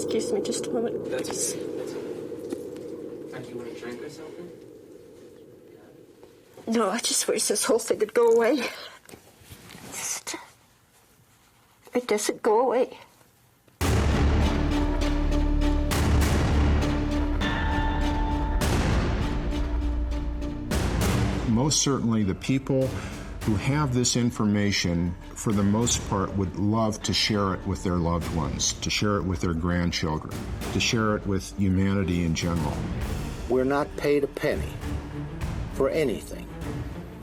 Excuse me just a moment. That's Frankie, you want to drink or something? No, I just wish this whole thing would go away. It doesn't go away. Most certainly the people who have this information, for the most part, would love to share it with their loved ones, to share it with their grandchildren, to share it with humanity in general. We're not paid a penny for anything.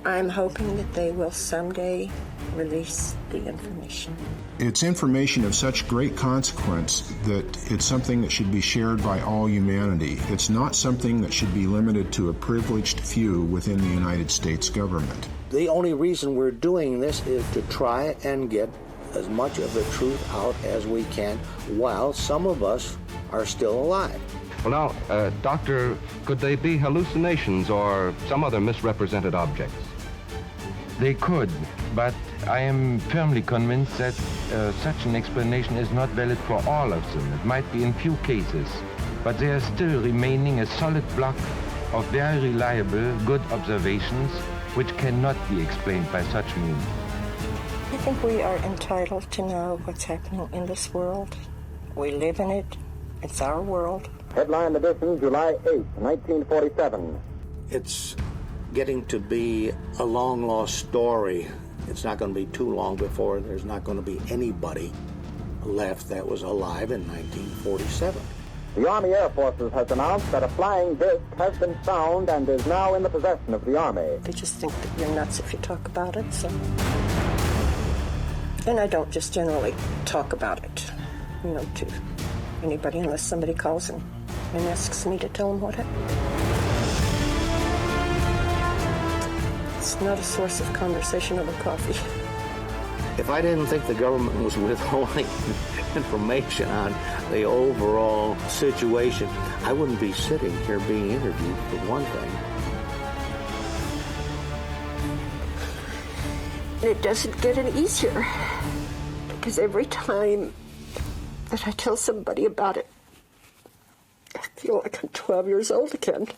I'm hoping that they will someday release the information. It's information of such great consequence that it's something that should be shared by all humanity. It's not something that should be limited to a privileged few within the United States government. The only reason we're doing this is to try and get as much of the truth out as we can while some of us are still alive. Well, now, Doctor, could they be hallucinations or some other misrepresented objects? They could, but I am firmly convinced that such an explanation is not valid for all of them. It might be in few cases, but there is still remaining a solid block of very reliable, good observations which cannot be explained by such means. I think we are entitled to know what's happening in this world. We live in it. It's our world. Headline edition, July 8, 1947. It's getting to be a long-lost story. It's not going to be too long before there's not going to be anybody left that was alive in 1947. The Army Air Forces has announced that a flying disc has been found and is now in the possession of the Army. They just think that you're nuts if you talk about it, so... And I don't just generally talk about it, to anybody unless somebody calls and asks me to tell them what happened. It's not a source of conversation over coffee. If I didn't think the government was withholding information on the overall situation, I wouldn't be sitting here being interviewed, for one thing. It doesn't get any easier, because every time that I tell somebody about it, I feel like I'm 12 years old again.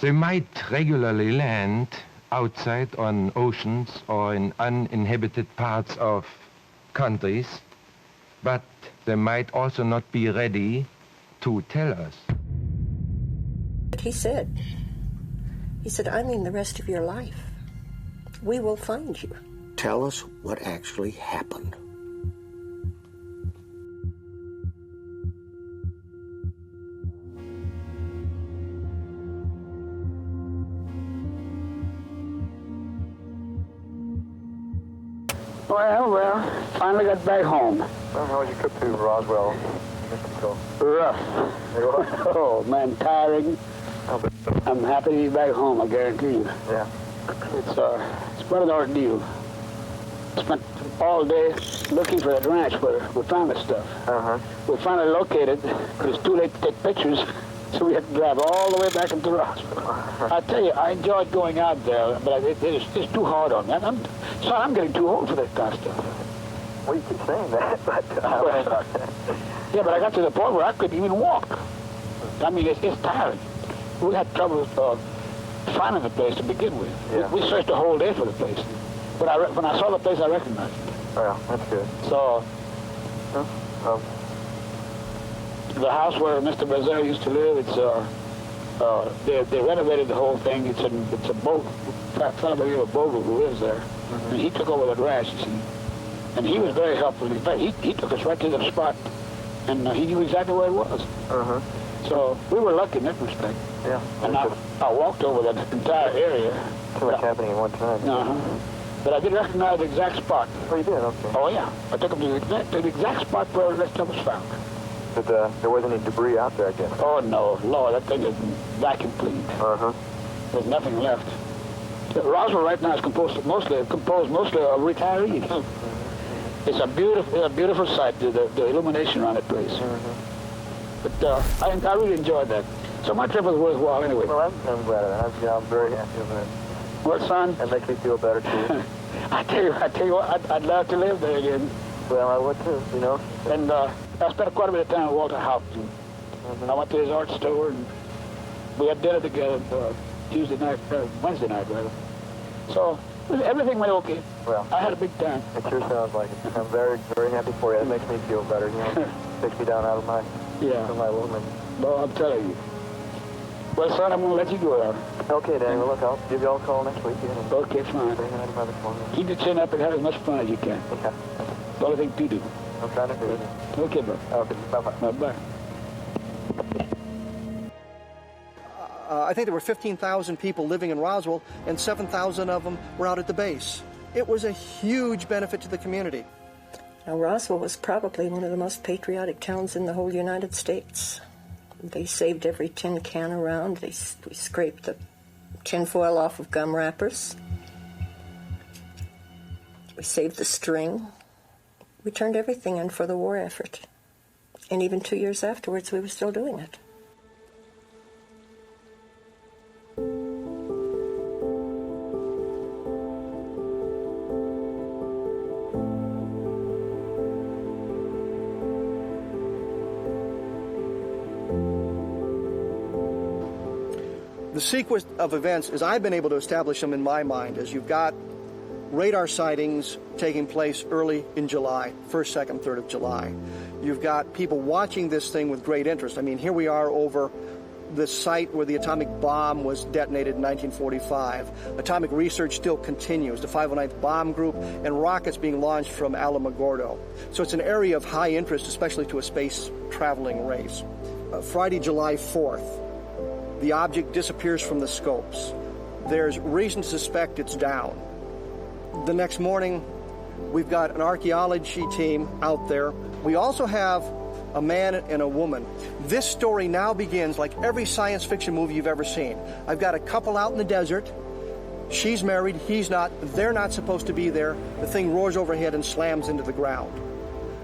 They might regularly land outside on oceans or in uninhabited parts of countries, but they might also not be ready to tell us. He said, I mean the rest of your life. We will find you. Tell us what actually happened. Well, finally got back home. Well, how was your trip to Roswell, Mexico? Rough. Oh, man, tiring. I'm happy to be back home, I guarantee you. Yeah. It's quite an ordeal. Spent all day looking for that ranch where we found the stuff. Uh-huh. We finally located it, but it's too late to take pictures, so we had to drive all the way back into Roswell. I tell you, I enjoyed going out there, but it's too hard on me. I'm getting too old for that kind of stuff. Well, you keep saying that, but... yeah, but I got to the point where I couldn't even walk. I mean, it's tiring. We had trouble finding the place to begin with. Yeah. We searched the whole day for the place. But when I saw the place, I recognized it. Oh, yeah, that's good. So, the house where Mr. Brazil used to live, it's they renovated the whole thing. It's a boat, a Bogle who lives there, and he took over that ranch, you see. And he was very helpful. In fact, he took us right to the spot, and he knew exactly where it was. Uh-huh. So we were lucky in that respect. Yeah. And I walked over that entire area. Too much happening at one time. Uh-huh. But I did recognize the exact spot. Oh, you did? Okay. Oh, yeah. I took him to the exact spot where that stuff was found. But there wasn't any debris out there, I guess. Oh, no. Lord, that thing is vacuum cleaned. Uh-huh. There's nothing left. Roswell right now is composed mostly of retirees. Mm-hmm. It's a beautiful sight, the illumination around that place. Mm-hmm. But I really enjoyed that. So my trip was worthwhile anyway. Well, I'm glad of that. I'm very happy with it. Well, son? That makes me feel better, too. I tell you what, I'd love to live there again. Well, I would, too, And I spent quite a bit of time with Walter Haut. I went to his art store, and we had dinner together Wednesday night, rather. So everything went okay. Well, I had a big time. It sure sounds like it. I'm very, very happy for you. It makes me feel better, you know. Takes me down out of my room. Well, I'm telling you. Well, son, I'm going to let you go out. Okay, Danny. Well, look, I'll give you all a call next week. Okay, fine. Keep your chin up and have as much fun as you can. Yeah. That's all I think to do. I'm trying to do it. Okay, bro. Okay, bye-bye. Bye-bye. I think there were 15,000 people living in Roswell, and 7,000 of them were out at the base. It was a huge benefit to the community. Now, Roswell was probably one of the most patriotic towns in the whole United States. They saved every tin can around. We scraped the tinfoil off of gum wrappers. We saved the string. We turned everything in for the war effort. And even 2 years afterwards, we were still doing it. The sequence of events, as I've been able to establish them in my mind, is you've got radar sightings taking place early in July, 1st, 2nd, 3rd of July. You've got people watching this thing with great interest. I mean, here we are over the site where the atomic bomb was detonated in 1945. Atomic research still continues, the 509th Bomb Group, and rockets being launched from Alamogordo. So it's an area of high interest, especially to a space-traveling race. Friday, July 4th. The object disappears from the scopes. There's reason to suspect it's down. The next morning, we've got an archaeology team out there. We also have a man and a woman. This story now begins like every science fiction movie you've ever seen. I've got a couple out in the desert. She's married, he's not. They're not supposed to be there. The thing roars overhead and slams into the ground.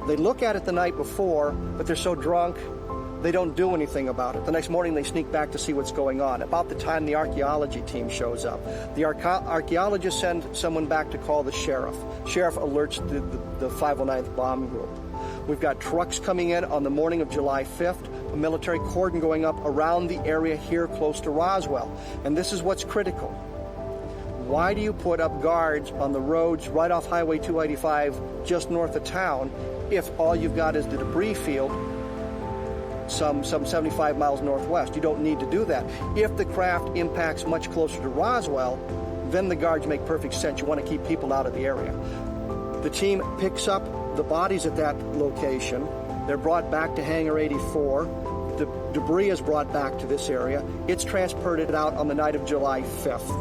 They look at it the night before, but they're so drunk, they don't do anything about it. The next morning, they sneak back to see what's going on. About the time the archaeology team shows up, the archaeologists send someone back to call the sheriff. Sheriff alerts the 509th Bomb Group. We've got trucks coming in on the morning of July 5th, a military cordon going up around the area here close to Roswell. And this is what's critical. Why do you put up guards on the roads right off Highway 285 just north of town if all you've got is the debris field some 75 miles northwest? You don't need to do that. If the craft impacts much closer to Roswell, then the guards make perfect sense. You want to keep people out of the area. The team picks up the bodies at that location. They're brought back to Hangar 84. The debris is brought back to this area. It's transported out on the night of July 5th.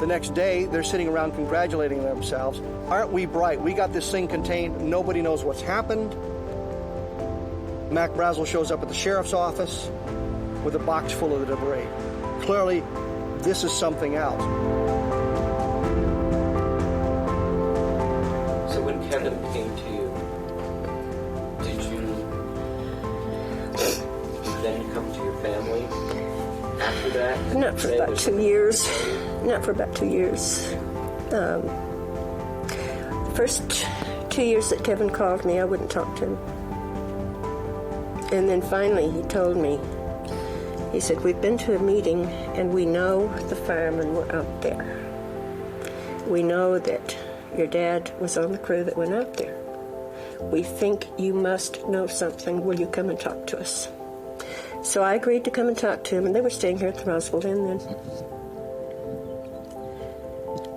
The next day, they're sitting around congratulating themselves. Aren't we bright? We got this thing contained. Nobody knows what's happened. Mac Brazel shows up at the sheriff's office with a box full of the debris. Clearly, this is something else. So when Kevin came to you, did you then come to your family after that? Not for about 2 years. Not for about 2 years. First 2 years that Kevin called me, I wouldn't talk to him. And then finally he told me, he said, we've been to a meeting and we know the firemen were out there. We know that your dad was on the crew that went out there. We think you must know something. Will you come and talk to us? So I agreed to come and talk to him, and they were staying here at the Roswell Inn then.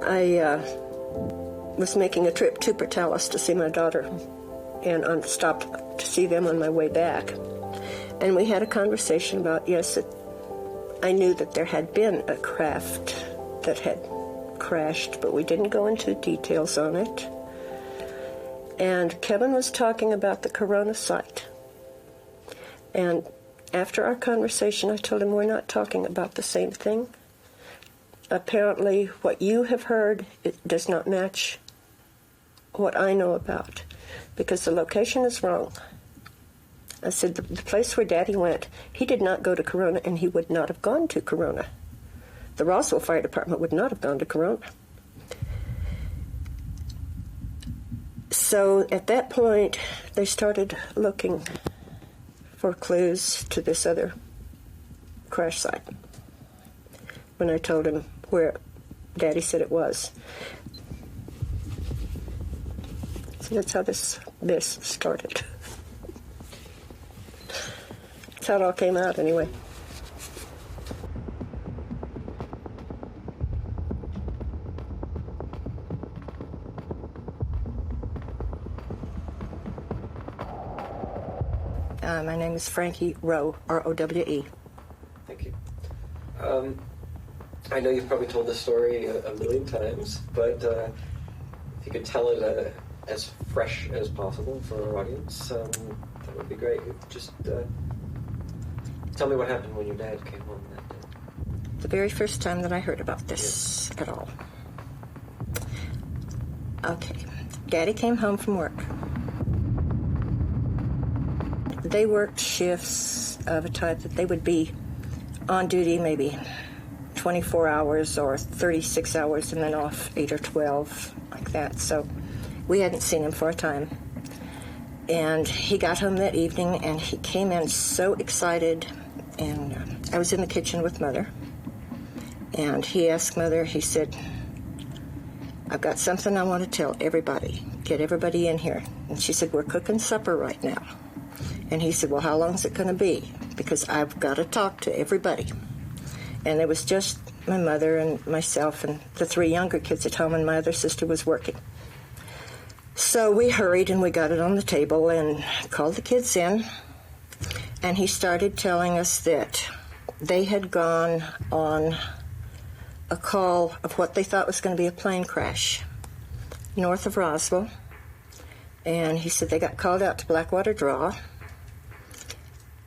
I was making a trip to Portales to see my daughter, and stopped to see them on my way back. And we had a conversation about, yes, that I knew that there had been a craft that had crashed, but we didn't go into details on it. And Kevin was talking about the Corona site. And after our conversation, I told him we're not talking about the same thing. Apparently, what you have heard, it does not match what I know about, because the location is wrong. I said, the place where Daddy went, he did not go to Corona, and he would not have gone to Corona. The Roswell Fire Department would not have gone to Corona. So at that point, they started looking for clues to this other crash site. When I told him where Daddy said it was. So that's how this started. That's how it all came out, anyway. My name is Frankie Rowe, R-O-W-E. Thank you. I know you've probably told this story a million times, but if you could tell it as fresh as possible for our audience, that would be great. Just tell me what happened when your dad came home that day. The very first time that I heard about this at all. Okay. Daddy came home from work. They worked shifts of a type that they would be on duty maybe 24 hours or 36 hours and then off 8 or 12, like that. So we hadn't seen him for a time. And he got home that evening and he came in so excited. And I was in the kitchen with Mother. And he asked Mother, he said, I've got something I want to tell everybody. Get everybody in here. And she said, we're cooking supper right now. And he said, well, how long is it going to be? Because I've got to talk to everybody. And it was just my mother and myself and the 3 younger kids at home, and my other sister was working. So we hurried and we got it on the table and called the kids in. And he started telling us that they had gone on a call of what they thought was going to be a plane crash north of Roswell. And he said they got called out to Blackwater Draw.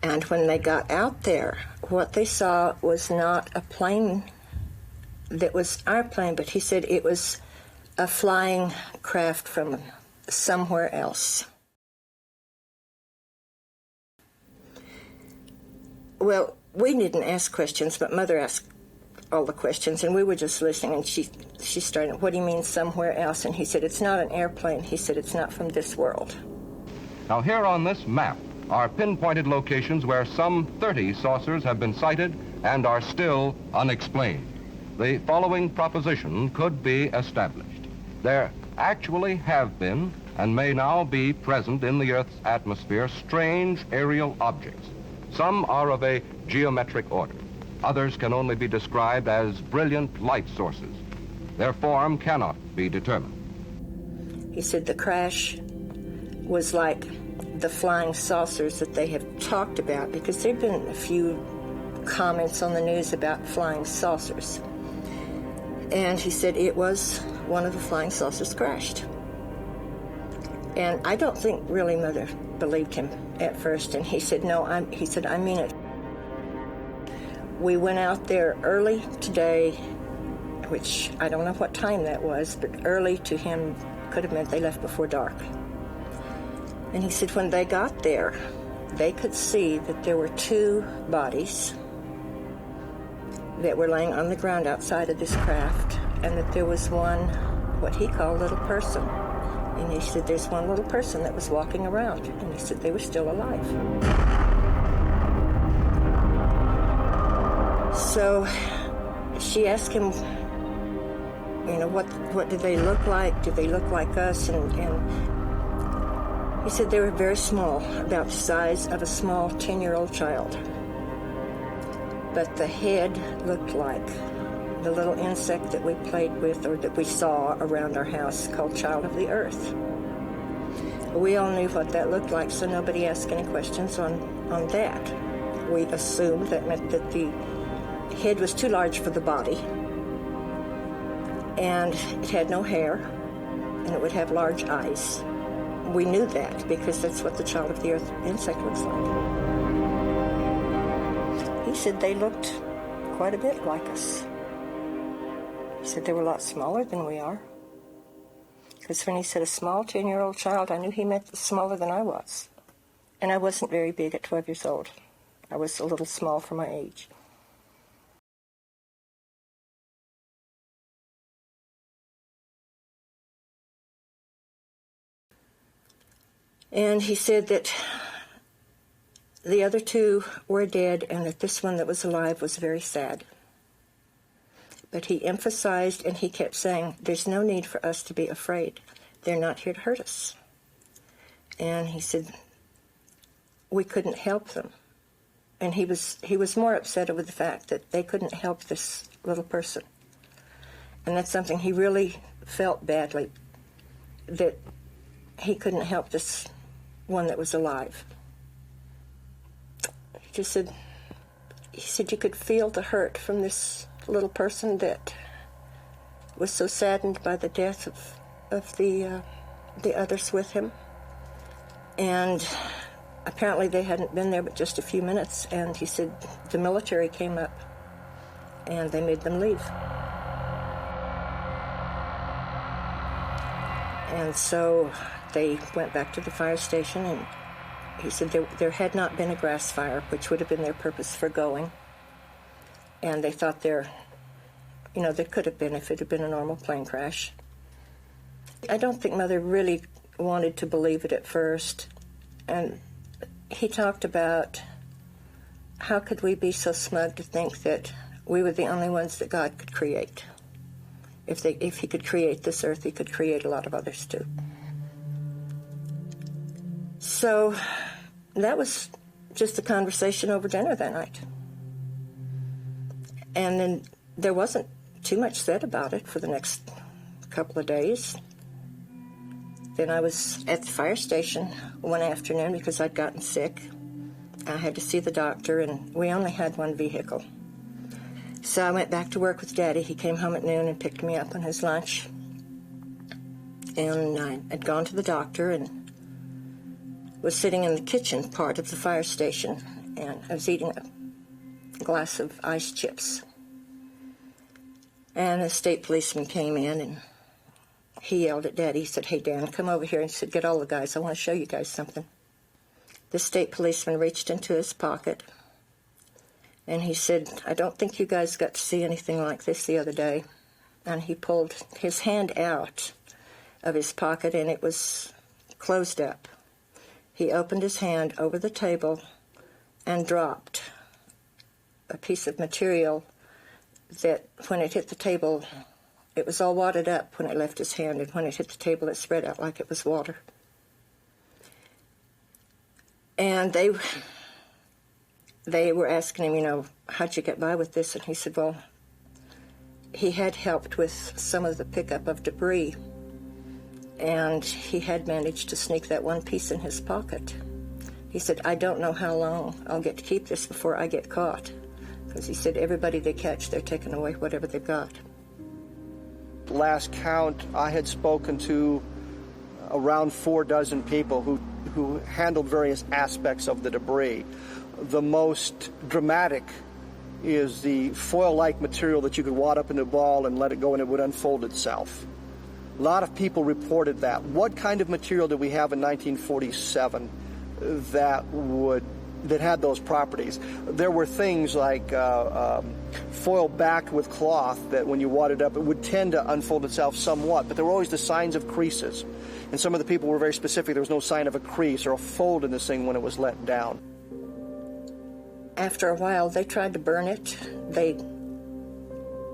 And when they got out there, what they saw was not a plane that was our plane, but he said it was a flying craft from somewhere else. Well, we didn't ask questions, but Mother asked all the questions, and we were just listening, and she started, what do you mean somewhere else? And he said, it's not an airplane. He said, it's not from this world. Now here on this map are pinpointed locations where some 30 saucers have been sighted and are still unexplained. The following proposition could be established. There actually have been and may now be present in the Earth's atmosphere strange aerial objects. Some are of a geometric order. Others can only be described as brilliant light sources. Their form cannot be determined. He said the crash was like the flying saucers that they have talked about, because there have been a few comments on the news about flying saucers. And he said it was one of the flying saucers crashed. And I don't think really Mother believed him at first. And he said, no, I mean it. We went out there early today, which I don't know what time that was, but early to him could have meant they left before dark. And he said when they got there, they could see that there were 2 bodies that were laying on the ground outside of this craft, and that there was one, what he called little person. And he said there's one little person that was walking around, and he said they were still alive. So she asked him, you know, what did they look like? Did they look like us? And he said they were very small, about the size of a small 10-year-old child. But the head looked like the little insect that we played with or that we saw around our house called Child of the Earth. We all knew what that looked like, so nobody asked any questions on that. We assumed that meant that the head was too large for the body, and it had no hair, and it would have large eyes. We knew that because that's what the Child of the Earth insect looks like. He said they looked quite a bit like us. He said they were a lot smaller than we are. Because when he said a small 10-year-old child, I knew he meant smaller than I was. And I wasn't very big at 12 years old. I was a little small for my age. And he said that the other two were dead and that this one that was alive was very sad. But he emphasized and he kept saying, there's no need for us to be afraid. They're not here to hurt us. And he said, we couldn't help them. And he was more upset over the fact that they couldn't help this little person. And that's something he really felt badly, that he couldn't help this one that was alive. He said you could feel the hurt from this little person that was so saddened by the death of the others with him. And apparently they hadn't been there but just a few minutes, and he said the military came up and they made them leave. And so they went back to the fire station, and he said there had not been a grass fire, which would have been their purpose for going. And they thought there could have been if it had been a normal plane crash. I don't think Mother really wanted to believe it at first. And he talked about how could we be so smug to think that we were the only ones that God could create. If he could create this earth, he could create a lot of others too. So that was just a conversation over dinner that night. And then there wasn't too much said about it for the next couple of days. Then I was at the fire station one afternoon because I'd gotten sick. I had to see the doctor, and we only had one vehicle. So I went back to work with Daddy. He came home at noon and picked me up on his lunch. And I had gone to the doctor and was sitting in the kitchen part of the fire station, and I was eating a glass of ice chips. And a state policeman came in, and he yelled at Daddy. He said, "Hey, Dan, come over here." And he said, "Get all the guys. I want to show you guys something." The state policeman reached into his pocket, and he said, "I don't think you guys got to see anything like this the other day." And he pulled his hand out of his pocket, and it was closed up. He opened his hand over the table and dropped a piece of material that, when it hit the table, it was all wadded up when it left his hand, and when it hit the table, it spread out like it was water. And they were asking him, how'd you get by with this? And he said, well, he had helped with some of the pickup of debris, and he had managed to sneak that one piece in his pocket. He said, I don't know how long I'll get to keep this before I get caught. Because he said, everybody they catch, they're taking away whatever they've got. Last count, I had spoken to around 4 dozen people who handled various aspects of the debris. The most dramatic is the foil-like material that you could wad up in a ball and let it go and it would unfold itself. A lot of people reported that. What kind of material did we have in 1947 that had those properties? There were things like foil backed with cloth that when you wadded up, it would tend to unfold itself somewhat, but there were always the signs of creases. And some of the people were very specific. There was no sign of a crease or a fold in this thing when it was let down. After a while, they tried to burn it.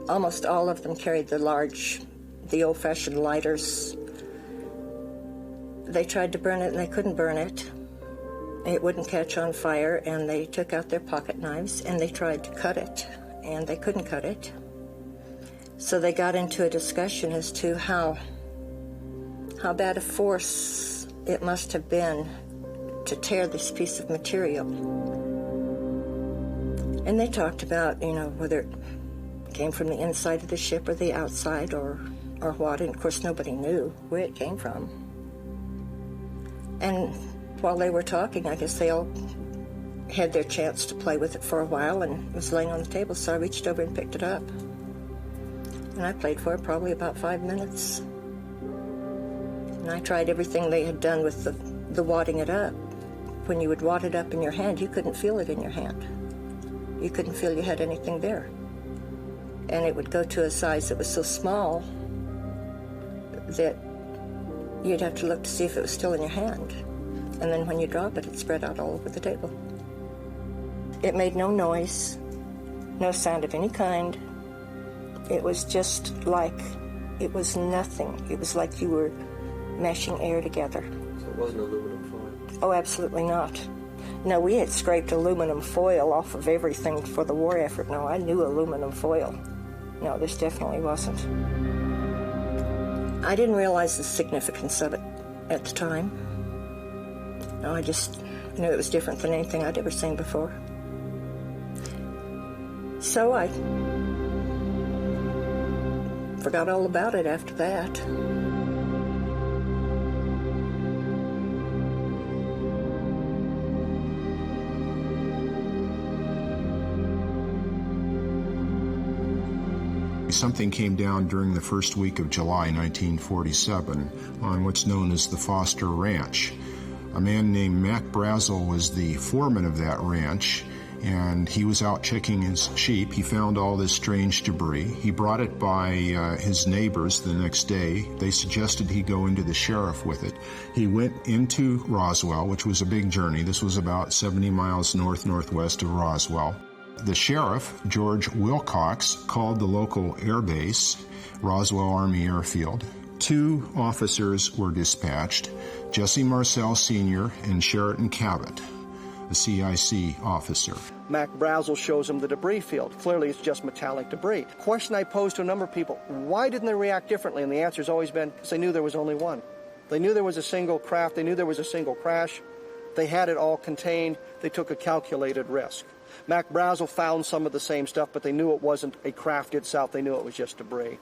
Almost all of them carried the old-fashioned lighters. They tried to burn it, and they couldn't burn it. It wouldn't catch on fire, and they took out their pocket knives, and they tried to cut it, and they couldn't cut it. So they got into a discussion as to how bad a force it must have been to tear this piece of material. And they talked about, whether it came from the inside of the ship or the outside or what, and of course nobody knew where it came from. And while they were talking, I guess they all had their chance to play with it for a while, and it was laying on the table, so I reached over and picked it up. And I played for it probably about 5 minutes. And I tried everything they had done with the wadding it up. When you would wad it up in your hand, you couldn't feel it in your hand. You couldn't feel you had anything there. And it would go to a size that was so small that you'd have to look to see if it was still in your hand. And then when you drop it, it spread out all over the table. It made no noise, no sound of any kind. It was just like, it was nothing. It was like you were mashing air together. So it wasn't aluminum foil? Oh, absolutely not. No, we had scraped aluminum foil off of everything for the war effort. No, I knew aluminum foil. No, this definitely wasn't. I didn't realize the significance of it at the time. No, I just knew it was different than anything I'd ever seen before. So I forgot all about it after that. Something came down during the first week of July 1947 on what's known as the Foster Ranch. A man named Mac Brazel was the foreman of that ranch, and he was out checking his sheep. He found all this strange debris. He brought it by his neighbors the next day. They suggested he go into the sheriff with it. He went into Roswell, which was a big journey. This was about 70 miles northwest of Roswell. The sheriff, George Wilcox, called the local air base, Roswell Army Airfield. 2 officers were dispatched, Jesse Marcel Sr. and Sheraton Cabot, a CIC officer. Mac Brazel shows him the debris field. Clearly it's just metallic debris. Question I posed to a number of people, why didn't they react differently? And the answer's always been, because they knew there was only one. They knew there was a single craft. They knew there was a single crash. They had it all contained. They took a calculated risk. Mac Brazel found some of the same stuff, but they knew it wasn't a craft itself. They knew it was just debris.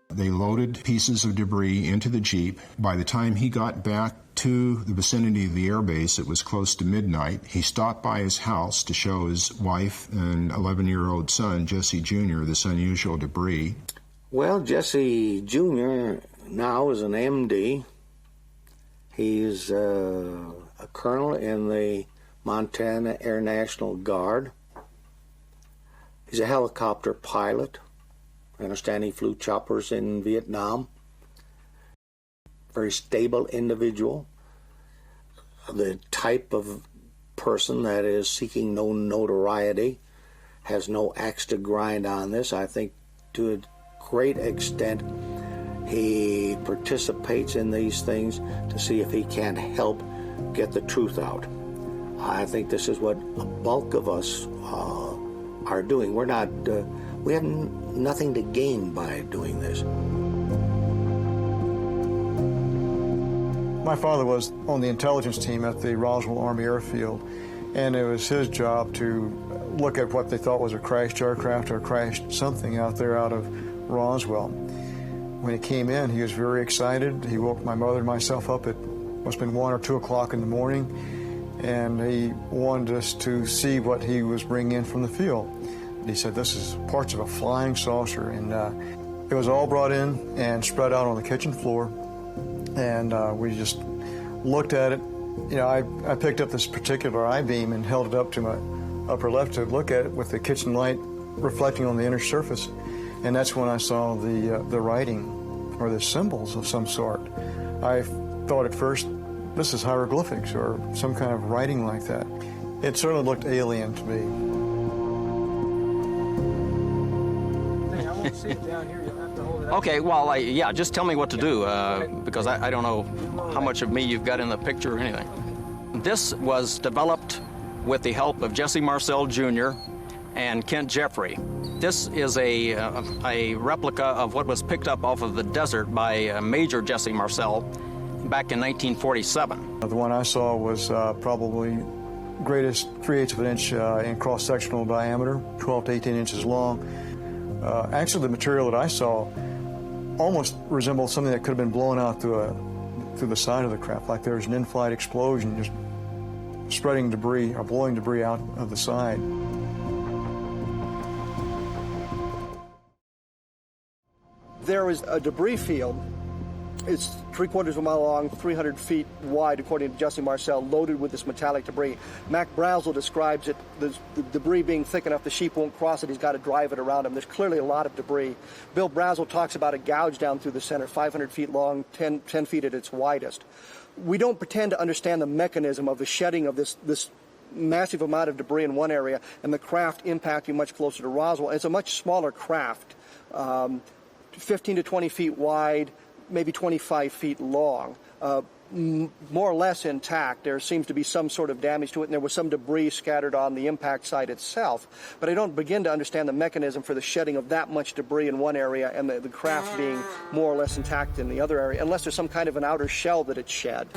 They loaded pieces of debris into the Jeep. By the time he got back to the vicinity of the airbase, it was close to midnight. He stopped by his house to show his wife and 11-year-old son, Jesse Jr., this unusual debris. Well, Jesse Jr. now is an MD. He's a colonel in the Montana Air National Guard. He's a helicopter pilot. I understand he flew choppers in Vietnam. Very stable individual. The type of person that is seeking no notoriety, has no axe to grind on this. I think to a great extent he participates in these things to see if he can help get the truth out. I think this is what a bulk of us are doing. We're not, we have nothing to gain by doing this. My father was on the intelligence team at the Roswell Army Airfield, and it was his job to look at what they thought was a crashed aircraft or crashed something out there out of Roswell. When he came in, he was very excited. He woke my mother and myself up at must have been 1 or 2 o'clock in the morning, and he wanted us to see what he was bringing in from the field. And he said, this is parts of a flying saucer, and it was all brought in and spread out on the kitchen floor, and we just looked at it. You know, I picked up this particular I-beam and held it up to my upper left to look at it with the kitchen light reflecting on the inner surface, and that's when I saw the writing or the symbols of some sort. I thought at first, this is hieroglyphics or some kind of writing like that. It certainly looked alien to me. Hey, I won't see it down here. You'll have to hold it up. Okay, well, yeah, just tell me what to do, because I don't know how much of me you've got in the picture or anything. This was developed with the help of Jesse Marcel Jr. and Kent Jeffrey. This is a replica of what was picked up off of the desert by Major Jesse Marcel back in 1947. The one I saw was probably greatest 3/8 of an inch in cross-sectional diameter, 12 to 18 inches long. Actually, the material that I saw almost resembled something that could have been blown out through the side of the craft, like there was an in-flight explosion just spreading debris or blowing debris out of the side. There was a debris field It's 3/4 of a mile long, 300 feet wide, according to Jesse Marcel, loaded with this metallic debris. Mac Brazel describes it, the debris being thick enough the sheep won't cross it. He's got to drive it around him. There's clearly a lot of debris. Bill Brazel talks about a gouge down through the center, 500 feet long, 10 feet at its widest. We don't pretend to understand the mechanism of the shedding of this massive amount of debris in one area and the craft impacting much closer to Roswell. It's a much smaller craft, 15 to 20 feet wide, maybe 25 feet long, more or less intact. There seems to be some sort of damage to it, and there was some debris scattered on the impact site itself. But I don't begin to understand the mechanism for the shedding of that much debris in one area and the craft being more or less intact in the other area, unless there's some kind of an outer shell that it shed,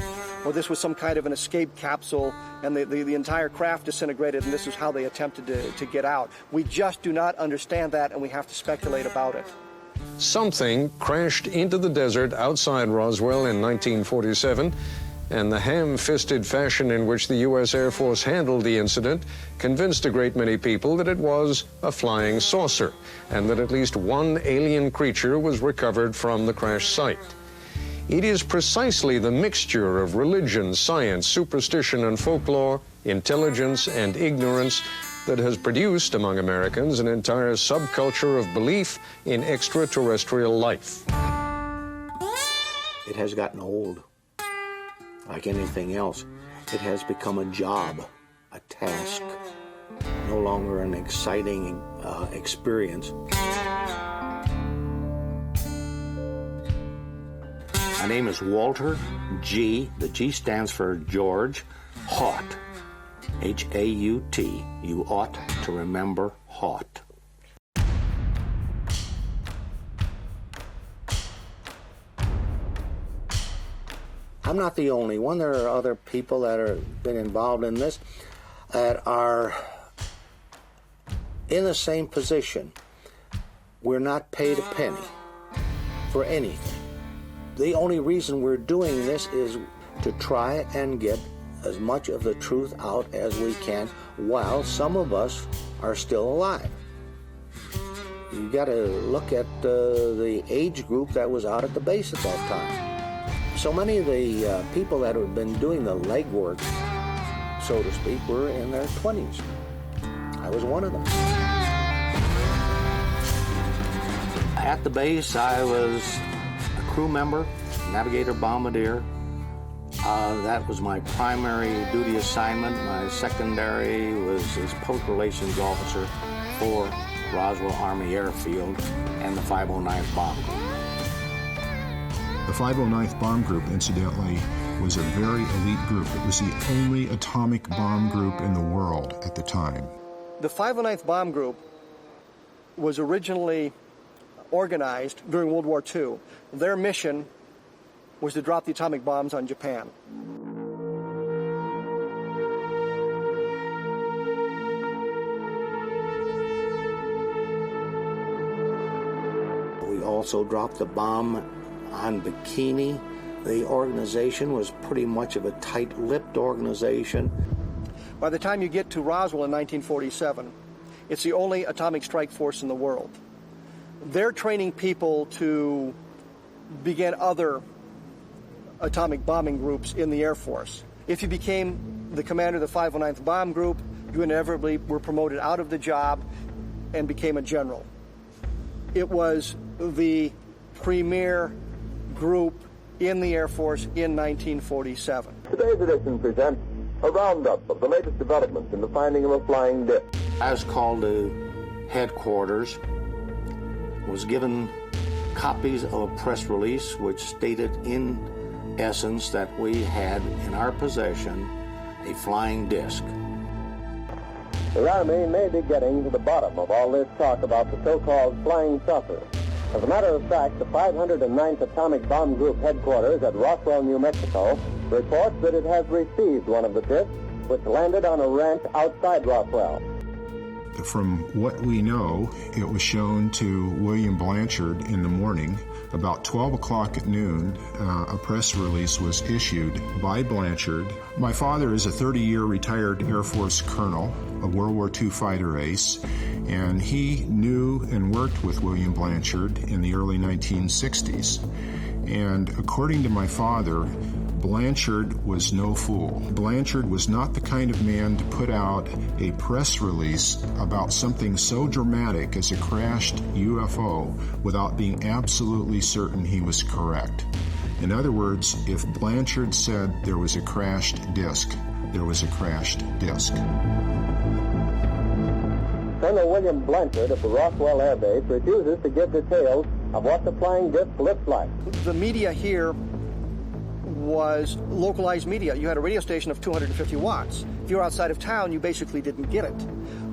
or this was some kind of an escape capsule and the entire craft disintegrated, and this is how they attempted to get out. We just do not understand that, and we have to speculate about it. Something crashed into the desert outside Roswell in 1947, and the ham-fisted fashion in which the U.S. Air Force handled the incident convinced a great many people that it was a flying saucer, and that at least one alien creature was recovered from the crash site. It is precisely the mixture of religion, science, superstition, and folklore, intelligence, and ignorance that has produced among Americans an entire subculture of belief in extraterrestrial life. It has gotten old. Like anything else, it has become a job, a task, no longer an exciting experience. My name is Walter G. The G stands for George Haut. H-A-U-T. You ought to remember Haut. I'm not the only one. There are other people that have been involved in this that are in the same position. We're not paid a penny for anything. The only reason we're doing this is to try and get as much of the truth out as we can while some of us are still alive. You got to look at the age group that was out at the base at that time. So many of the people that have been doing the legwork, so to speak, were in their 20s. I was one of them. At the base, I was a crew member, navigator bombardier. That was my primary duty assignment. My secondary was as public relations officer for Roswell Army Airfield and the 509th Bomb Group. The 509th Bomb Group, incidentally, was a very elite group. It was the only atomic bomb group in the world at the time. The 509th Bomb Group was originally organized during World War II. Their mission was to drop the atomic bombs on Japan. We also dropped the bomb on Bikini. The organization was pretty much of a tight-lipped organization. By the time you get to Roswell in 1947, it's the only atomic strike force in the world. They're training people to begin other atomic bombing groups in the Air Force. If you became the commander of the 509th Bomb Group, you inevitably were promoted out of the job and became a general. It was the premier group in the Air Force in 1947. Today's edition presents a roundup of the latest developments in the finding of a flying disc. I was called to headquarters, was given copies of a press release which stated in essence that we had in our possession a flying disc. The Army may be getting to the bottom of all this talk about the so-called flying saucer. As a matter of fact, the 509th Atomic Bomb Group headquarters at Roswell, New Mexico, reports that it has received one of the discs which landed on a ranch outside Roswell. From what we know, it was shown to William Blanchard in the morning. About 12 o'clock at noon, a press release was issued by Blanchard. My father is a 30-year retired Air Force colonel, a World War II fighter ace, and he knew and worked with William Blanchard in the early 1960s. And according to my father, Blanchard was no fool. Blanchard was not the kind of man to put out a press release about something so dramatic as a crashed UFO without being absolutely certain he was correct. In other words, if Blanchard said there was a crashed disc, there was a crashed disc. Colonel William Blanchard of the Roswell Air Base refuses to give details of what the flying disc looks like. The media here was localized media. You had a radio station of 250 watts. If you were outside of town, you basically didn't get it.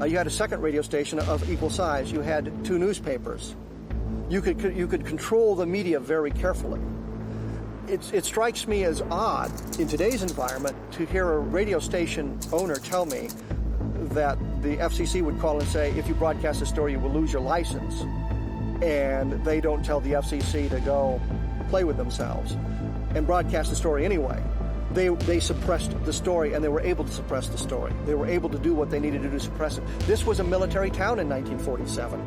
You had a second radio station of equal size. You had 2 newspapers. You could control the media very carefully. It strikes me as odd in today's environment to hear a radio station owner tell me that the FCC would call and say, if you broadcast a story, you will lose your license. And they don't tell the FCC to go play with themselves and broadcast the story anyway. They suppressed the story, and they were able to suppress the story. They were able to do what they needed to do to suppress it. This was a military town in 1947.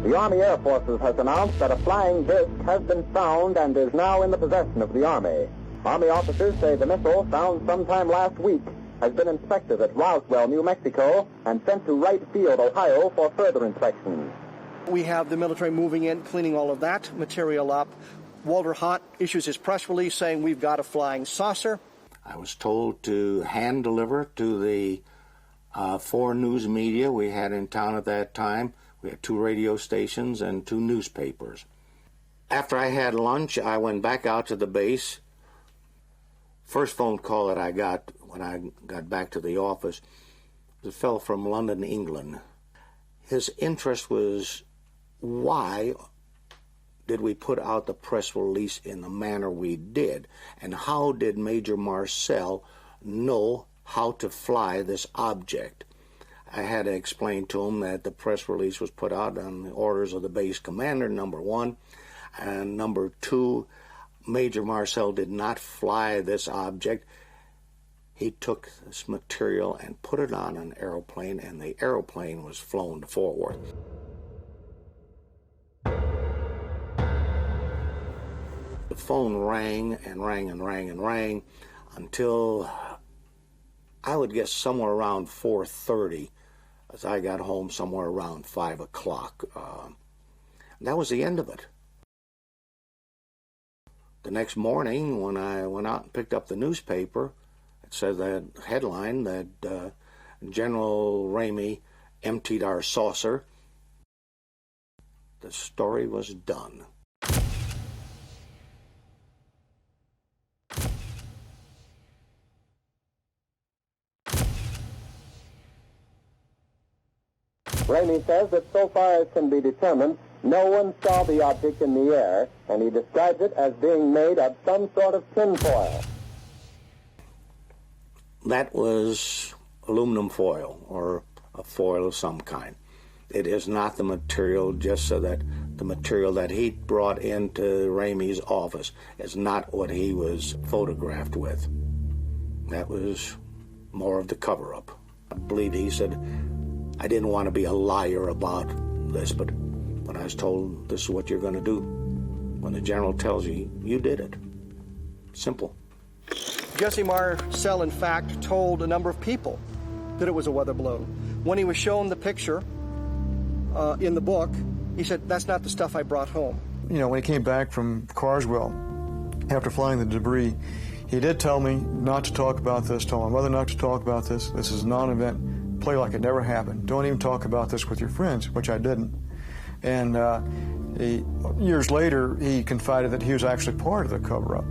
The Army Air Forces has announced that a flying disc has been found and is now in the possession of the Army. Army officers say the missile, found sometime last week, has been inspected at Roswell, New Mexico, and sent to Wright Field, Ohio, for further inspection. We have the military moving in, cleaning all of that material up. Walter Haut issues his press release saying we've got a flying saucer. I was told to hand deliver to the 4 news media we had in town at that time. We had 2 radio stations and 2 newspapers. After I had lunch, I went back out to the base. First phone call that I got when I got back to the office was a fellow from London, England. His interest was, why did we put out the press release in the manner we did? And how did Major Marcel know how to fly this object? I had to explain to him that the press release was put out on the orders of the base commander, number 1. And number 2, Major Marcel did not fly this object. He took this material and put it on an aeroplane, and the aeroplane was flown forward. The phone rang and rang and rang and rang until I would guess somewhere around 4:30, as I got home somewhere around 5 o'clock. That was the end of it. The next morning, when I went out and picked up the newspaper, it said that headline that General Ramey emptied our saucer. The story was done. Ramey says that so far as can be determined, no one saw the object in the air, and he describes it as being made of some sort of tinfoil. That was aluminum foil, or a foil of some kind. It is not the material, just so that the material that he brought into Ramey's office is not what he was photographed with. That was more of the cover-up. I believe he said, I didn't want to be a liar about this, but when I was told this is what you're going to do, when the general tells you, you did it. Simple. Jesse Marcel, in fact, told a number of people that it was a weather balloon. When he was shown the picture in the book, he said, that's not the stuff I brought home. You know, when he came back from Carswell, after flying the debris, he did tell me not to talk about this, told my mother not to talk about this. This is a non-event. Play like it never happened. Don't even talk about this with your friends, which I didn't. And years later, he confided that he was actually part of the cover-up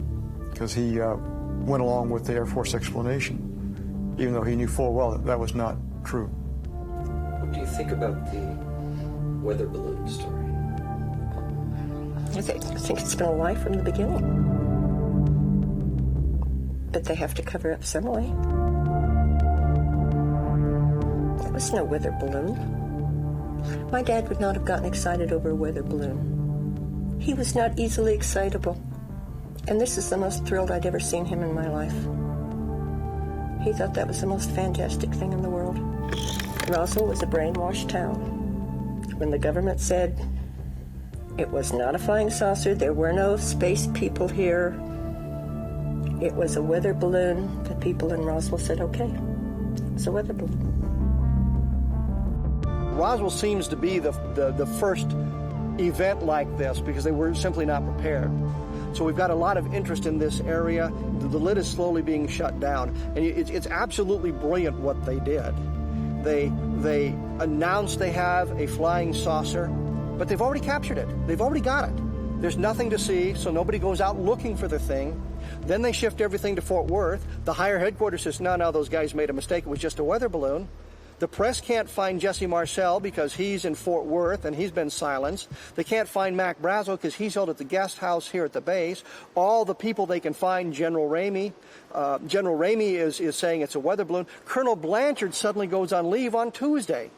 because he went along with the Air Force explanation, even though he knew full well that that was not true. What do you think about the weather balloon story? I think it's been a lie from the beginning. But they have to cover up some way. There was no weather balloon. My dad would not have gotten excited over a weather balloon. He was not easily excitable. And this is the most thrilled I'd ever seen him in my life. He thought that was the most fantastic thing in the world. Roswell was a brainwashed town. When the government said, It was not a flying saucer. There were no space people here. It was a weather balloon. The people in Roswell said, okay, it's a weather balloon. Roswell seems to be the first event like this because they were simply not prepared. So we've got a lot of interest in this area. The lid is slowly being shut down. And it's absolutely brilliant what they did. They announced they have a flying saucer, but they've already captured it. They've already got it. There's nothing to see, so nobody goes out looking for the thing. Then they shift everything to Fort Worth. The higher headquarters says, no, those guys made a mistake. It was just a weather balloon. The press can't find Jesse Marcel because he's in Fort Worth and he's been silenced. They can't find Mac Brazel because he's held at the guest house here at the base. All the people they can find, General Ramey. General Ramey is saying it's a weather balloon. Colonel Blanchard suddenly goes on leave on Tuesday.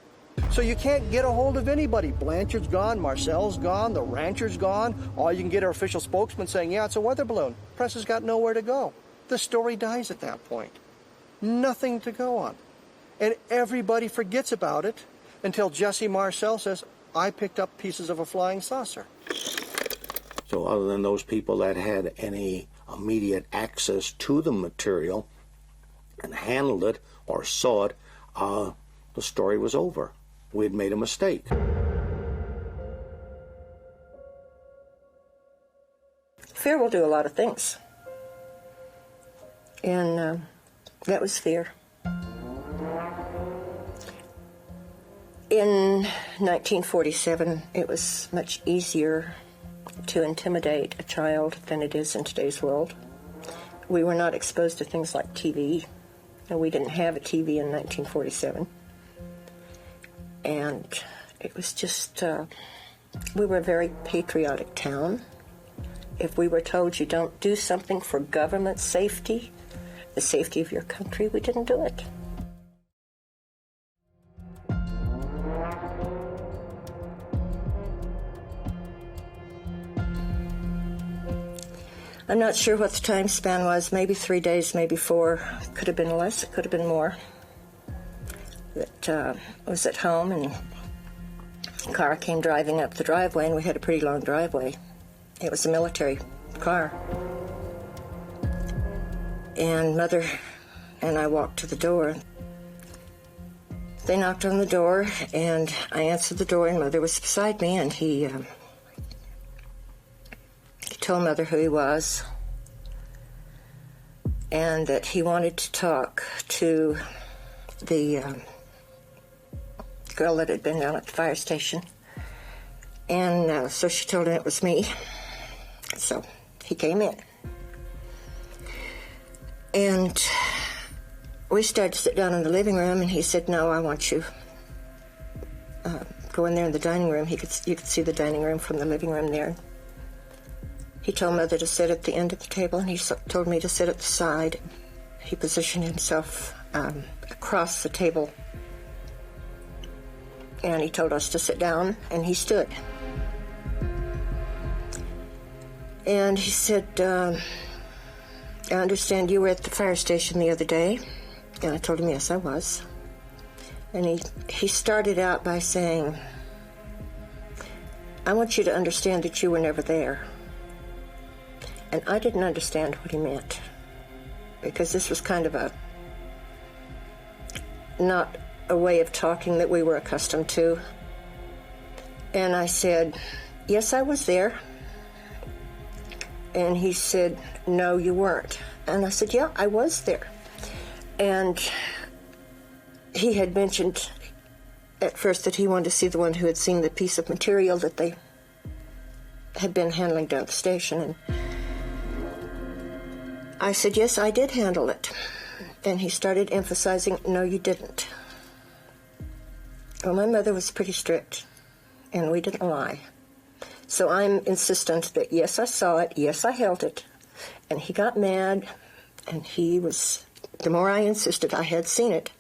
So you can't get a hold of anybody. Blanchard's gone, Marcel's gone, the rancher's gone. All you can get are official spokesmen saying, yeah, it's a weather balloon. Press has got nowhere to go. The story dies at that point. Nothing to go on. And everybody forgets about it until Jesse Marcel says, I picked up pieces of a flying saucer. So other than those people that had any immediate access to the material and handled it or saw it, the story was over. We had made a mistake. Fear will do a lot of things. And that was fear. In 1947, it was much easier to intimidate a child than it is in today's world. We were not exposed to things like TV. We didn't have a TV in 1947. And it was just, we were a very patriotic town. If we were told you don't do something for government safety, the safety of your country, we didn't do it. I'm not sure what the time span was, maybe 3 days, maybe 4. Could have been less, it could have been more. That I was at home and a car came driving up the driveway, and we had a pretty long driveway. It was a military car. And Mother and I walked to the door. They knocked on the door, and I answered the door, and Mother was beside me, and he told Mother who he was and that he wanted to talk to the girl that had been down at the fire station. And so she told him it was me. So he came in. And we started to sit down in the living room, and he said, no, I want you go in there in the dining room. You could see the dining room from the living room there. He told Mother to sit at the end of the table, and he told me to sit at the side. He positioned himself across the table, and he told us to sit down, and he stood. And he said, I understand you were at the fire station the other day. And I told him, yes, I was. And he started out by saying, I want you to understand that you were never there. And I didn't understand what he meant, because this was kind of not a way of talking that we were accustomed to. And I said, yes, I was there. And he said, no, you weren't. And I said, yeah, I was there. And he had mentioned at first that he wanted to see the one who had seen the piece of material that they had been handling down at the station. And I said, yes, I did handle it. And he started emphasizing, no, you didn't. Well, my mother was pretty strict, and we didn't lie. So I'm insistent that, yes, I saw it, yes, I held it. And he got mad, and the more I insisted I had seen it,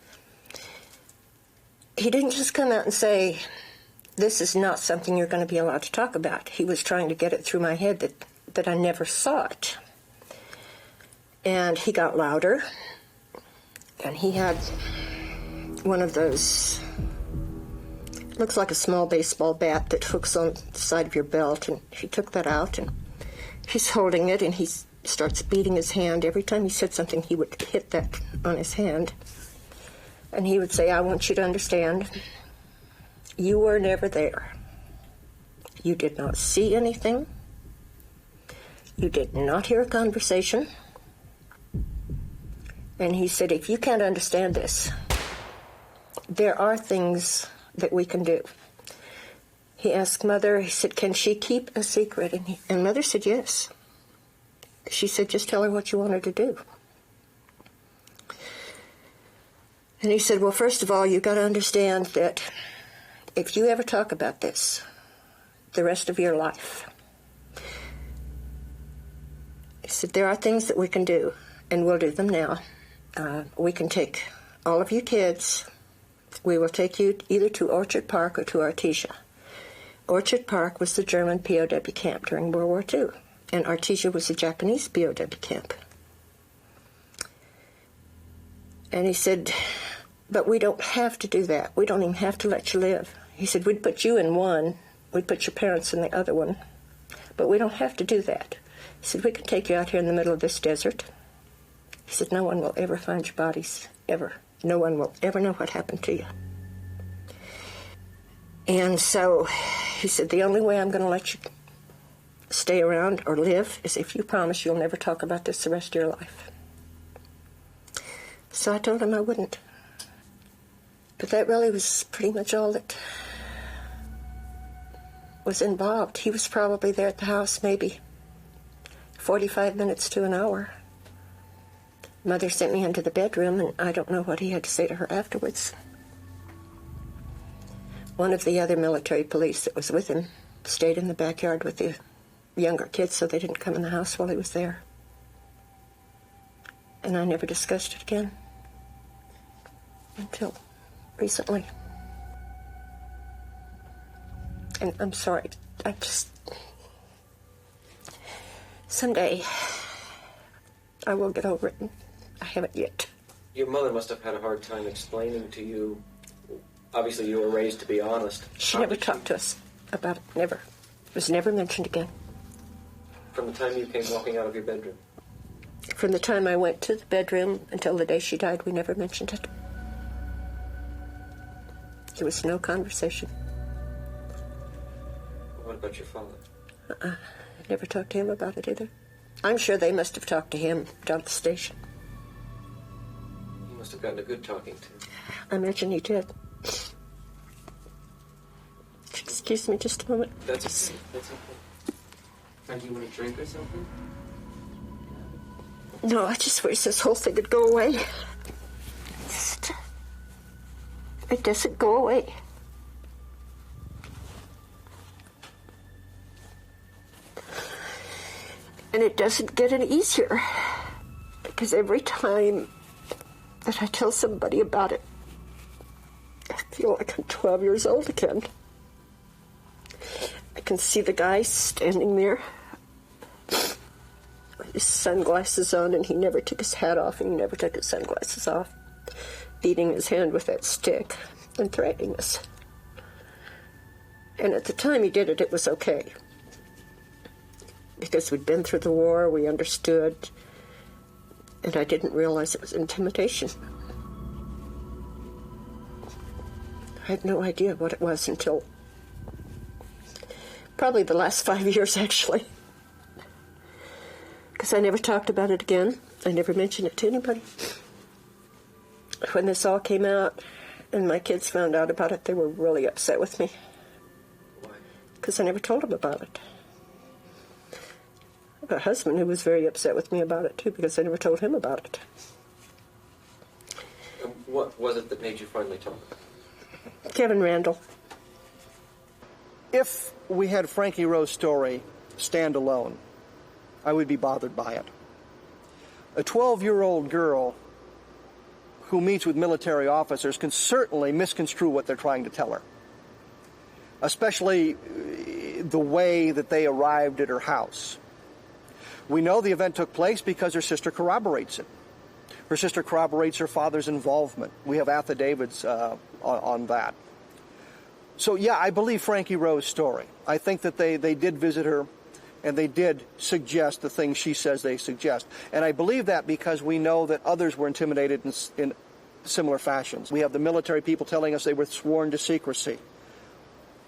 he didn't just come out and say, this is not something you're going to be allowed to talk about. He was trying to get it through my head that I never saw it. And he got louder, and he had one of those looks like a small baseball bat that hooks on the side of your belt, and he took that out, and he's holding it, and he starts beating his hand. Every time he said something, he would hit that on his hand, and he would say, I want you to understand, you were never there. You did not see anything. You did not hear a conversation. And he said, if you can't understand this, there are things that we can do. He asked Mother, he said, can she keep a secret? And Mother said, yes. She said, just tell her what you want her to do. And he said, well, first of all, you've got to understand that if you ever talk about this the rest of your life, he said, there are things that we can do, and we'll do them now. We can take all of you kids. We will take you either to Orchard Park or to Artesia. Orchard Park was the German POW camp during World War II, and Artesia was the Japanese POW camp. And he said, but we don't have to do that. We don't even have to let you live. He said, we'd put you in one, we'd put your parents in the other one, but we don't have to do that. He said, we can take you out here in the middle of this desert. He said, no one will ever find your bodies, ever. No one will ever know what happened to you. And so he said, the only way I'm going to let you stay around or live is if you promise you'll never talk about this the rest of your life. So I told him I wouldn't. But that really was pretty much all that was involved. He was probably there at the house maybe 45 minutes to an hour. Mother sent me into the bedroom, and I don't know what he had to say to her afterwards. One of the other military police that was with him stayed in the backyard with the younger kids so they didn't come in the house while he was there. And I never discussed it again until recently. And I'm sorry, I just... Someday I will get over it, and I haven't yet. Your mother must have had a hard time explaining to you. Obviously, you were raised to be honest. She never talked to us about it, never. It was never mentioned again. From the time you came walking out of your bedroom? From the time I went to the bedroom until the day she died, we never mentioned it. There was no conversation. What about your father? I never talked to him about it either. I'm sure they must have talked to him down at the station. You must have gotten a good talking to. I imagine he did. Excuse me just a moment. That's okay. That's okay. Frankie, you want a drink or something? No, I just wish this whole thing would go away. It doesn't go away. And it doesn't get any easier, because every time that I tell somebody about it, I feel like I'm 12 years old again. I can see the guy standing there with his sunglasses on, and he never took his hat off, and he never took his sunglasses off, beating his hand with that stick and threatening us. And at the time he did it, it was okay. Because we'd been through the war, we understood, and I didn't realize it was intimidation. I had no idea what it was until probably the last 5 years, actually. Because I never talked about it again. I never mentioned it to anybody. When this all came out and my kids found out about it, they were really upset with me. Why? Because I never told them about it. I have a husband who was very upset with me about it, too, because I never told him about it. What was it that made you finally talk? Kevin Randall. If we had Frankie Rowe's story stand alone, I would be bothered by it. A 12-year-old girl who meets with military officers can certainly misconstrue what they're trying to tell her, especially the way that they arrived at her house. We know the event took place because her sister corroborates it. Her sister corroborates her father's involvement. We have affidavits on that. So yeah, I believe Frankie Rowe's story. I think that they did visit her, and they did suggest the things she says they suggest. And I believe that because we know that others were intimidated in similar fashions. We have the military people telling us they were sworn to secrecy.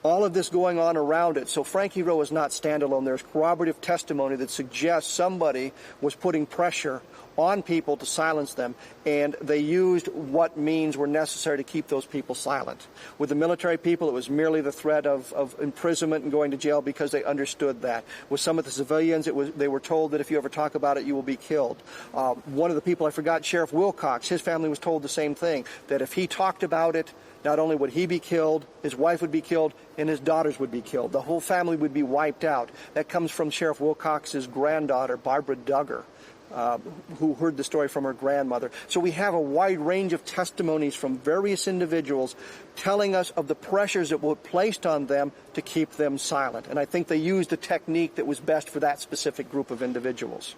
All of this going on around it. So Frankie Rowe is not standalone. There's corroborative testimony that suggests somebody was putting pressure on people to silence them, and they used what means were necessary to keep those people silent. With the military people, it was merely the threat of imprisonment and going to jail because they understood that. With some of the civilians, they were told that if you ever talk about it, you will be killed. One of the people I forgot, Sheriff Wilcox, his family was told the same thing, that if he talked about it, not only would he be killed, his wife would be killed, and his daughters would be killed. The whole family would be wiped out. That comes from Sheriff Wilcox's granddaughter, Barbara Duggar, who heard the story from her grandmother. So we have a wide range of testimonies from various individuals telling us of the pressures that were placed on them to keep them silent. And I think they used a technique that was best for that specific group of individuals.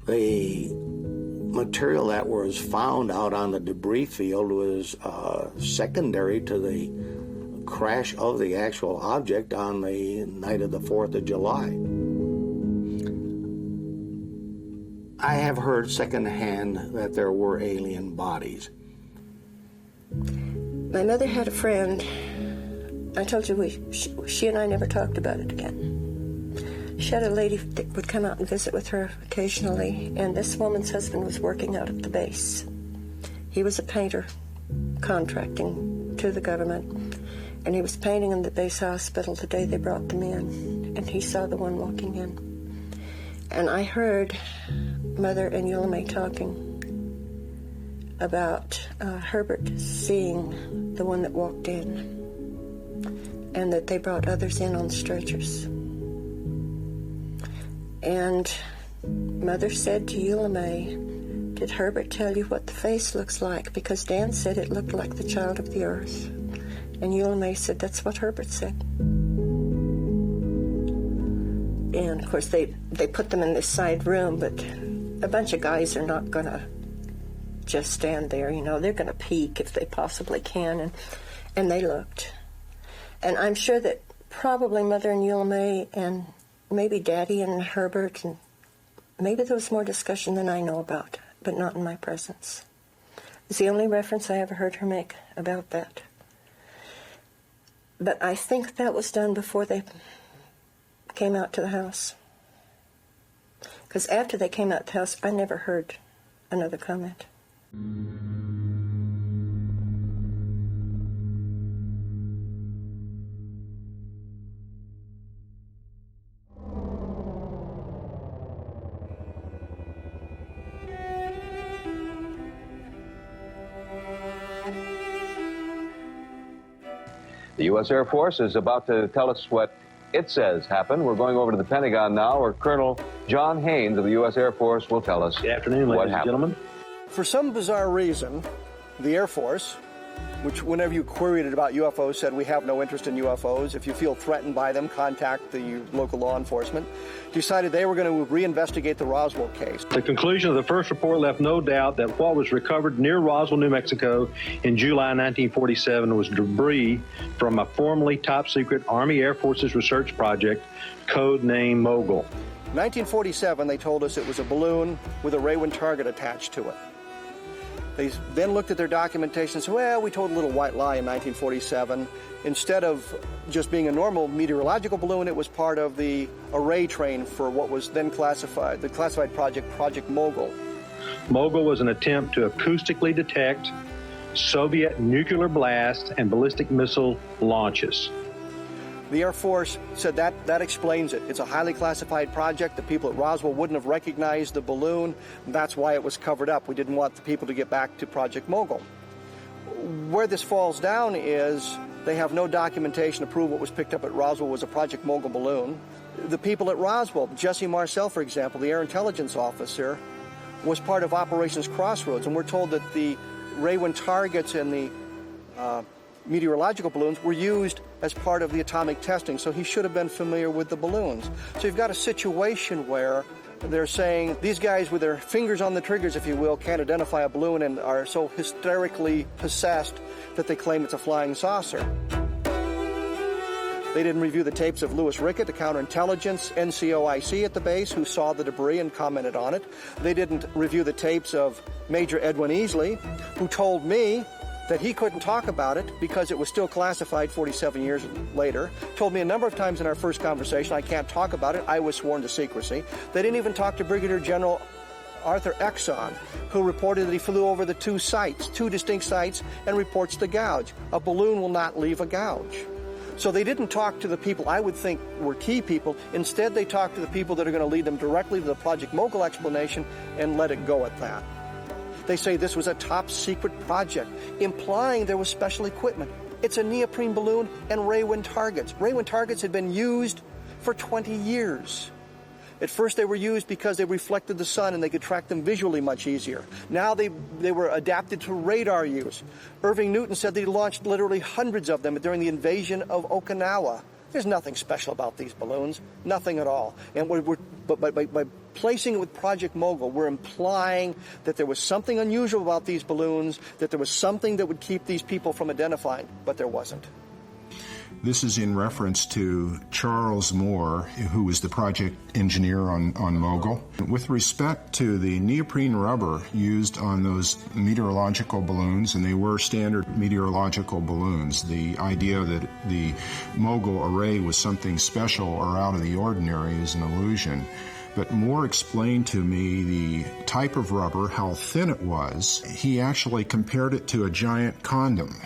The material that was found out on the debris field was secondary to the crash of the actual object on the night of the 4th of July. I have heard secondhand that there were alien bodies. My mother had a friend. I told you she and I never talked about it again. She had a lady that would come out and visit with her occasionally, and this woman's husband was working out at the base. He was a painter, contracting to the government, and he was painting in the base hospital the day they brought them in, and he saw the one walking in. And I heard Mother and Eula talking about Herbert seeing the one that walked in, and that they brought others in on stretchers. And Mother said to Eula, did Herbert tell you what the face looks like? Because Dan said it looked like the child of the earth. And Eula said, that's what Herbert said. And of course they put them in this side room, but a bunch of guys are not going to just stand there, you know. They're going to peek if they possibly can. And they looked. And I'm sure that probably Mother and Eula and maybe Daddy and Herbert, and maybe there was more discussion than I know about, but not in my presence. It's the only reference I ever heard her make about that. But I think that was done before they came out to the house. Because after they came out to the house, I never heard another comment. The U.S. Air Force is about to tell us what it says happened. We're going over to the Pentagon now, where Colonel John Haynes of the U.S. Air Force will tell us. Good afternoon, ladies and gentlemen. For some bizarre reason, the Air Force, which whenever you queried it about UFOs, said we have no interest in UFOs. If you feel threatened by them, contact the local law enforcement, decided they were going to reinvestigate the Roswell case. The conclusion of the first report left no doubt that what was recovered near Roswell, New Mexico in July 1947 was debris from a formerly top-secret Army Air Forces research project, codenamed Mogul. In 1947, they told us it was a balloon with a Ray 1 target attached to it. They then looked at their documentation and said, well, we told a little white lie in 1947. Instead of just being a normal meteorological balloon, it was part of the array train for what was then classified, the classified project, Project Mogul. Mogul was an attempt to acoustically detect Soviet nuclear blast and ballistic missile launches. The Air Force said that explains it. It's a highly classified project. The people at Roswell wouldn't have recognized the balloon. That's why it was covered up. We didn't want the people to get back to Project Mogul. Where this falls down is they have no documentation to prove what was picked up at Roswell was a Project Mogul balloon. The people at Roswell, Jesse Marcel, for example, the air intelligence officer, was part of Operations Crossroads, and we're told that the Ray 1 targets and the meteorological balloons were used as part of the atomic testing, so he should have been familiar with the balloons. So you've got a situation where they're saying these guys with their fingers on the triggers, if you will, can't identify a balloon and are so hysterically possessed that they claim it's a flying saucer. They didn't review the tapes of Louis Rickett, the counterintelligence NCOIC at the base, who saw the debris and commented on it. They didn't review the tapes of Major Edwin Easley, who told me that he couldn't talk about it because it was still classified 47 years later. Told me a number of times in our first conversation, I can't talk about it. I was sworn to secrecy. They didn't even talk to Brigadier General Arthur Exon, who reported that he flew over the two distinct sites, and reports the gouge. A balloon will not leave a gouge. So they didn't talk to the people I would think were key people. Instead, they talked to the people that are going to lead them directly to the Project Mogul explanation and let it go at that. They say this was a top-secret project, implying there was special equipment. It's a neoprene balloon and Raywin targets. Raywin targets had been used for 20 years. At first, they were used because they reflected the sun and they could track them visually much easier. Now they were adapted to radar use. Irving Newton said that he launched literally hundreds of them during the invasion of Okinawa. There's nothing special about these balloons, nothing at all. And by placing it with Project Mogul, we're implying that there was something unusual about these balloons, that there was something that would keep these people from identifying, but there wasn't. This is in reference to Charles Moore, who was the project engineer on Mogul. With respect to the neoprene rubber used on those meteorological balloons, and they were standard meteorological balloons, the idea that the Mogul array was something special or out of the ordinary is an illusion. But Moore explained to me the type of rubber, how thin it was. He actually compared it to a giant condom.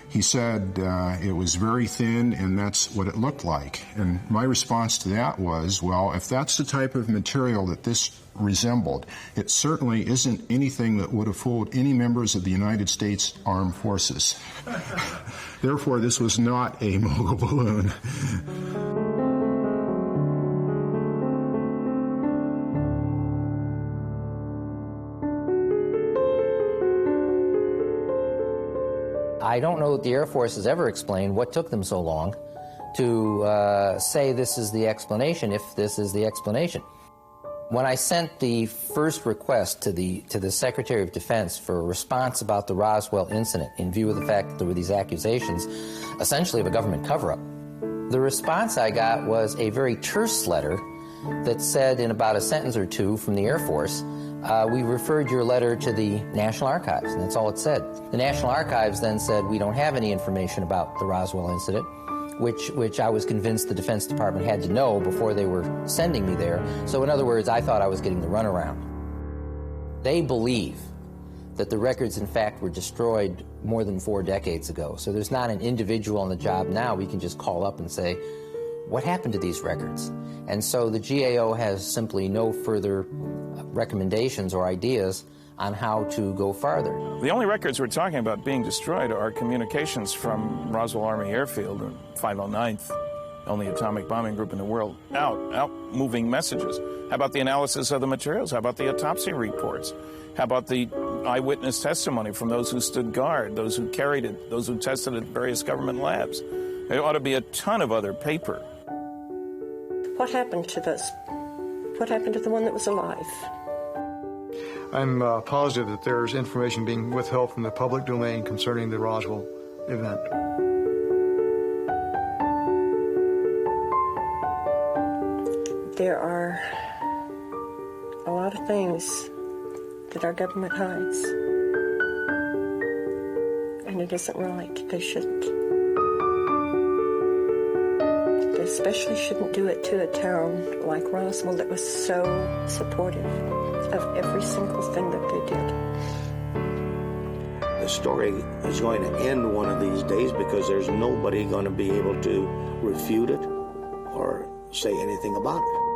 He said it was very thin, and that's what it looked like. And my response to that was, well, if that's the type of material that this resembled, it certainly isn't anything that would have fooled any members of the United States Armed Forces. Therefore, this was not a Mogul balloon. I don't know that the Air Force has ever explained what took them so long to say this is the explanation, if this is the explanation. When I sent the first request to the Secretary of Defense for a response about the Roswell incident in view of the fact that there were these accusations, essentially of a government cover-up, the response I got was a very terse letter that said in about a sentence or two from the Air Force, we referred your letter to the National Archives, and that's all it said. The National Archives then said, we don't have any information about the Roswell incident, which I was convinced the Defense Department had to know before they were sending me there. So in other words, I thought I was getting the runaround. They believe that the records, in fact, were destroyed more than 4 decades ago. So there's not an individual on the job now we can just call up and say, what happened to these records? And so the GAO has simply no further recommendations or ideas on how to go farther. The only records we're talking about being destroyed are communications from Roswell Army Airfield, 509th, only atomic bombing group in the world, out moving messages. How about the analysis of the materials? How about the autopsy reports? How about the eyewitness testimony from those who stood guard, those who carried it, those who tested it at various government labs? There ought to be a ton of other paper. What happened to this? What happened to the one that was alive? I'm positive that there's information being withheld from the public domain concerning the Roswell event. There are a lot of things that our government hides. And it isn't right. They shouldn't. They especially shouldn't do it to a town like Roswell that was so supportive of every single thing that they did. The story is going to end one of these days because there's nobody going to be able to refute it or say anything about it.